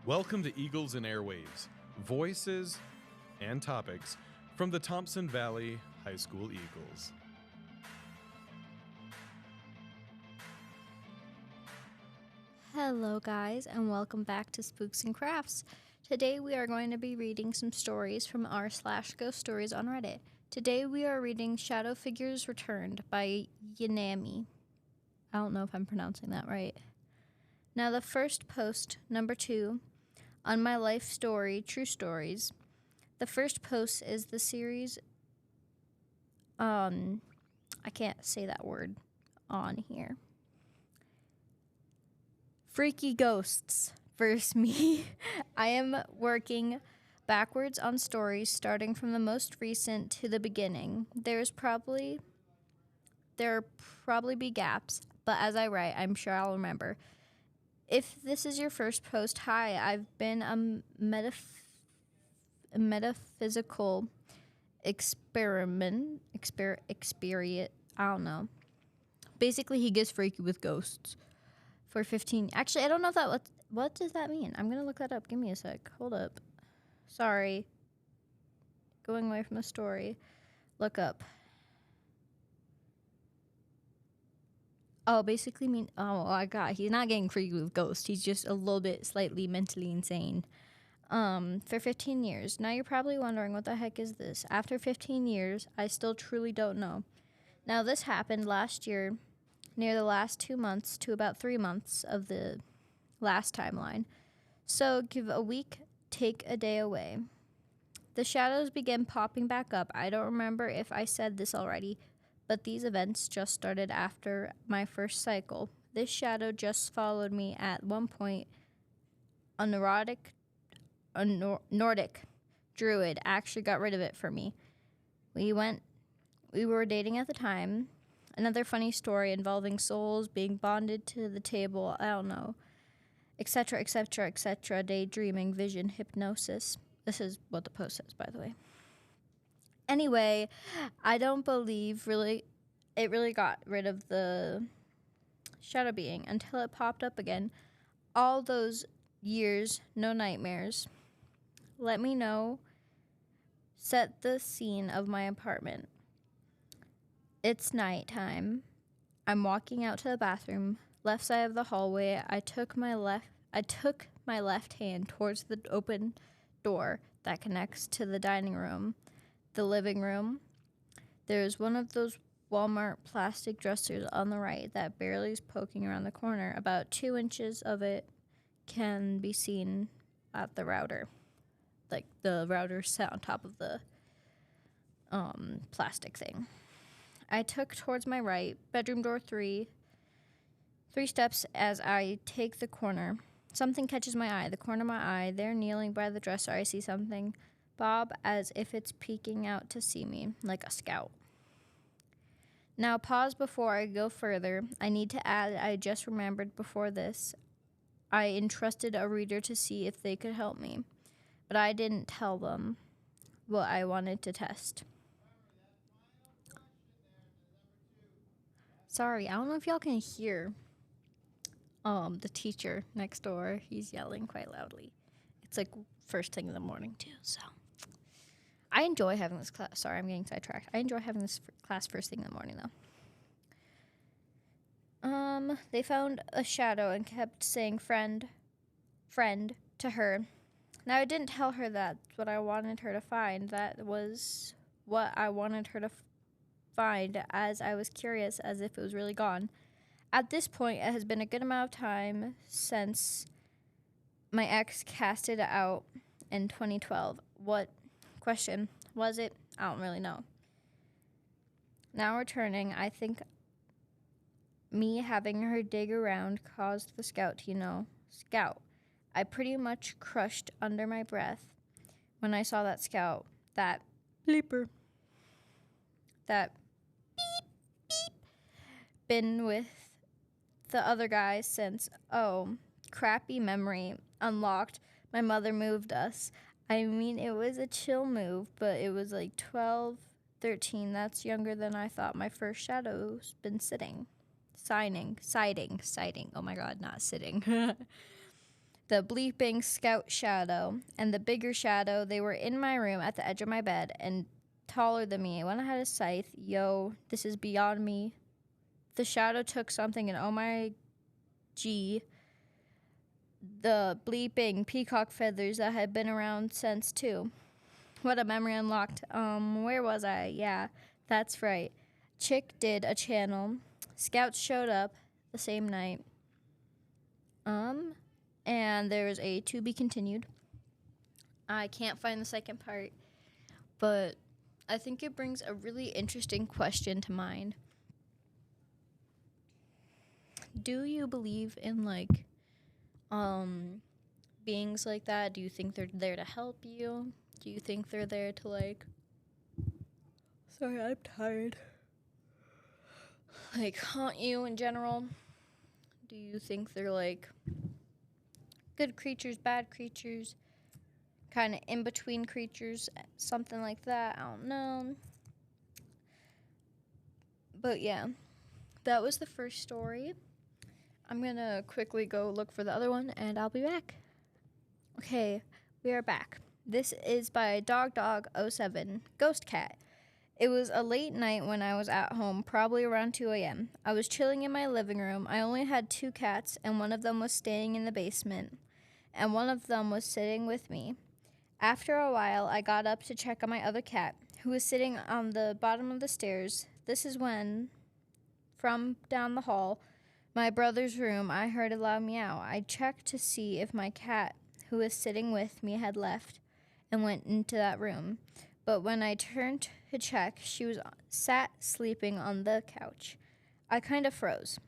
Welcome to Eagles and Airwaves, voices and topics from the Thompson Valley High School Eagles. Hello guys, and welcome back to Spooks and Crafts. Today we are going to be reading some stories from r/ghost stories on Reddit. Today we are reading Shadow Figures Returned by Yanami. I don't know if I'm pronouncing that right. Now the first post, number 2, on my life story, True Stories. The first post is the series, I can't say that word on here. Freaky Ghosts versus me. I am working backwards on stories, starting from the most recent to the beginning. There probably be gaps, but as I write, I'm sure I'll remember. If this is your first post, hi, I've been a metaphysical experience. I don't know. Basically, he gets freaky with ghosts. For 15. Actually, I don't know if what does that mean? I'm going to look that up. Give me a sec. Hold up. Sorry. Going away from the story. Look up. Oh, basically he's not getting freaky with ghosts. He's just a little bit slightly mentally insane. For 15 years. Now you're probably wondering, what the heck is this? After 15 years, I still truly don't know. Now this happened last year, near the last 2 months to about 3 months of the last timeline. So give a week, take a day away. The shadows began popping back up. I don't remember if I said this already, but these events just started after my first cycle. This shadow just followed me at one point. A Nordic druid actually got rid of it for me. We were dating at the time. Another funny story involving souls being bonded to the table, I don't know, etc., etc., etc., daydreaming, vision, hypnosis. This is what the post says, by the way. Anyway, I don't believe it really got rid of the shadow being until it popped up again. All those years, no nightmares. Let me know. Set the scene of my apartment. It's nighttime. I'm walking out to the bathroom, left side of the hallway. I took my left hand towards the open door that connects to the dining room, the living room. There's one of those Walmart plastic dressers on the right that barely is poking around the corner. About 2 inches of it can be seen at the router. Like the router set on top of the plastic thing. I took towards my right, bedroom door 3 steps as I take the corner. Something catches my eye, the corner of my eye. There, kneeling by the dresser, I see something bob as if it's peeking out to see me, like a scout. Now pause before I go further. I need to add, I just remembered before this, I entrusted a reader to see if they could help me, but I didn't tell them what I wanted to test. Sorry, I don't know if y'all can hear the teacher next door. He's yelling quite loudly. It's like first thing in the morning too, so I enjoy having this class. Sorry, I'm getting sidetracked. I enjoy having this class first thing in the morning though. They found a shadow and kept saying friend to her. Now I didn't tell her that's what I wanted her to find. That was what I wanted her to find, as I was curious as if it was really gone. At this point, it has been a good amount of time since my ex cast it out in 2012. What question was it? I don't really know. Now returning, I think me having her dig around caused the scout to, scout. I pretty much crushed under my breath when I saw that scout, that bleeper, that beep, beep, been with the other guy since, crappy memory, unlocked, my mother moved us. I mean, it was a chill move, but it was like 12, 13. That's younger than I thought. My first shadow's been sighting. Oh my God, not sitting. the bleeping scout shadow, and the bigger shadow. They were in my room at the edge of my bed and taller than me. When I had a scythe, this is beyond me. The shadow took something, and oh my gee, the bleeping peacock feathers that had been around since too. What a memory unlocked. Where was I? Yeah, that's right. Chick did a channel. Scouts showed up the same night. And there's a to be continued. I can't find the second part, but I think it brings a really interesting question to mind. Do you believe in beings like that? Do you think they're there to help you? Do you think they're there to sorry, I'm tired. Haunt you in general? Do you think they're good creatures, bad creatures, kind of in between creatures, something like that? I don't know. But yeah, that was the first story. I'm gonna quickly go look for the other one and I'll be back. Okay, we are back. This is by Dog07, Ghost Cat. It was a late night when I was at home, probably around 2 a.m. I was chilling in my living room. I only had 2 cats, and one of them was staying in the basement, and one of them was sitting with me. After a while, I got up to check on my other cat, who was sitting on the bottom of the stairs. This is when, from down the hall, my brother's room, I heard a loud meow. I checked to see if my cat, who was sitting with me, had left and went into that room. But when I turned to check, she was sat sleeping on the couch. I kind of froze,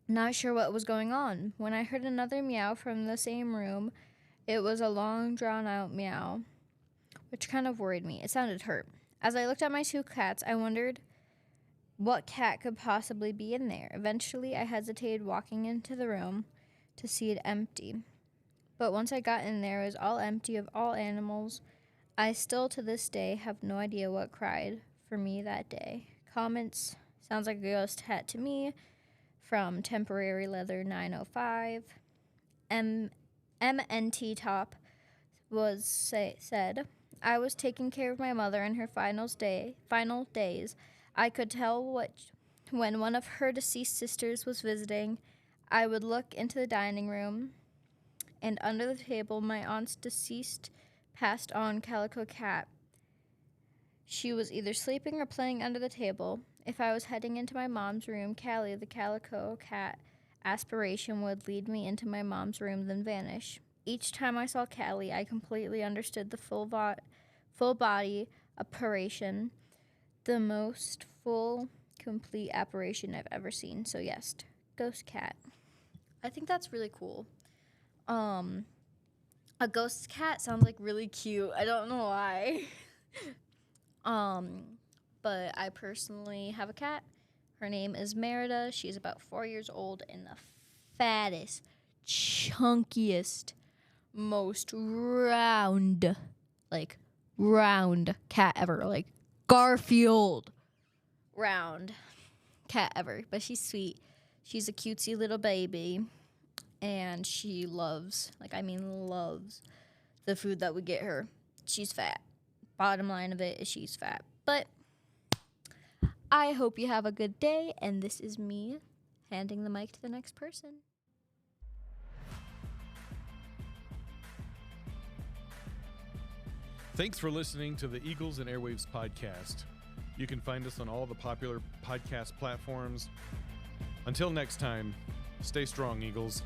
not sure what was going on, when I heard another meow from the same room. It was a long, drawn-out meow, which kind of worried me. It sounded hurt. As I looked at my 2 cats, I wondered what cat could possibly be in there. Eventually, I hesitated walking into the room to see it empty. But once I got in there, it was all empty of all animals. I still, to this day, have no idea what cried for me that day. Comments, sounds like a ghost cat to me, from Temporary Leather 905. MNT Top said, I was taking care of my mother in her final days. I could tell when one of her deceased sisters was visiting. I would look into the dining room, and under the table, my aunt's deceased passed on calico cat. She was either sleeping or playing under the table. If I was heading into my mom's room, Callie, the calico cat aspiration, would lead me into my mom's room, then vanish. Each time I saw Callie, I completely understood the full body apparition, the most full, complete apparition I've ever seen. So yes, ghost cat. I think that's really cool. A ghost cat sounds really cute. I don't know why. But I personally have a cat. Her name is Merida. She's about 4 years old and the fattest, chunkiest, most round cat ever. Garfield round cat ever. But she's sweet. She's a cutesy little baby. And she loves the food that we get her. She's fat. Bottom line of it is she's fat. But I hope you have a good day, and this is me handing the mic to the next person. Thanks for listening to the Eagles and Airwaves podcast. You can find us on all the popular podcast platforms. Until next time, stay strong, Eagles.